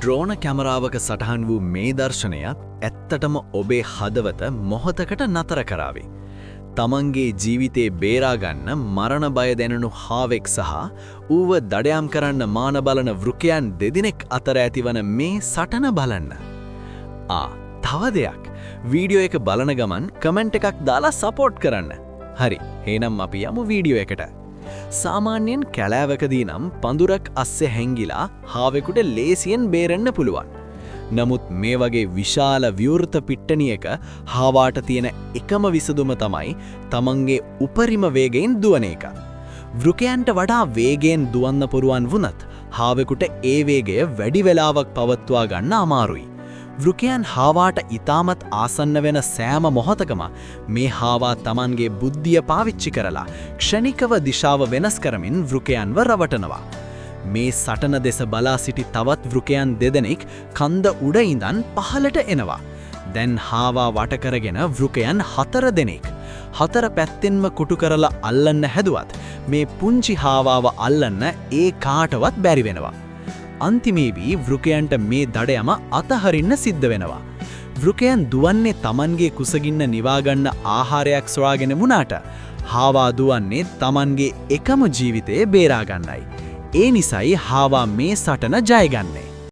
ඩ්‍රෝන කැමරාවක සටහන් වූ මේ දර්ශනයත් ඇත්තටම ඔබේ හදවත මොහොතකට නතර කරાવી. තමන්ගේ ජීවිතේ බේරාගන්න මරණ බය දැනෙනු හාවෙක් සහ ඌව දඩයම් කරන්න මාන බලන වෘකයන් දෙදෙනෙක් අතර ඇතිවන මේ සටන බලන්න. තව දෙයක්. වීඩියෝ එක බලන ගමන් කමෙන්ට් එකක් දාලා සපෝට් කරන්න. හරි. එහෙනම් අපි යමු වීඩියෝ එකට. සාමාන්‍යයෙන් කැලෑවකදී නම් පඳුරක් අස්සේ හැංගිලා හාවෙකුට ලේසියෙන් බේරෙන්න පුළුවන්. නමුත් මේ වගේ විශාල ව්‍යවෘත පිට්ටනියක හාවාට තියෙන එකම විසඳුම තමයි තමන්ගේ උපරිම වේගයෙන් දුවන එක. වෘකයන්ට වඩා වේගයෙන් දුවන්න පුරුවන් වුණත් හාවෙකුට ඒ වේගය වැඩි වෙලාවක් පවත්වා ගන්න අමාරුයි. වෘකයන් හාවාට ඉතාමත් ආසන්න වෙන සෑම මොහොතකම මේ හාවා තමන්ගේ බුද්ධිය පාවිච්චි කරලා ක්ෂණිකව දිශාව වෙනස් කරමින් වෘකයන්ව රවටනවා. මේ සටන දෙස බලා සිටි තවත් වෘකයන් දෙදෙනෙක් කන්ද උඩ ඉඳන් පහළට එනවා. දැන් හාවා වට කරගෙන වෘකයන් 4 දෙනෙක් 4 පැත්තෙන්ම කුටු කරලා අල්ලන්න හැදුවත් මේ පුංචි හාවාව අල්ලන්න ඒ කාටවත් බැරි වෙනවා. අන්තිමේදී වෘකයන්ට මේ දඩයම අතහරින්න සිද්ධ වෙනවා. වෘකයන් දුවන්නේ තමන්ගේ කුසගින්න නිවාගන්න ආහාරයක් සොයාගෙන වුණාට හාවා දුවන්නේ තමන්ගේ එකම ජීවිතේ බේරා ගන්නයි. ඒ නිසයි හාවා මේ සටන ජය ගන්නේ.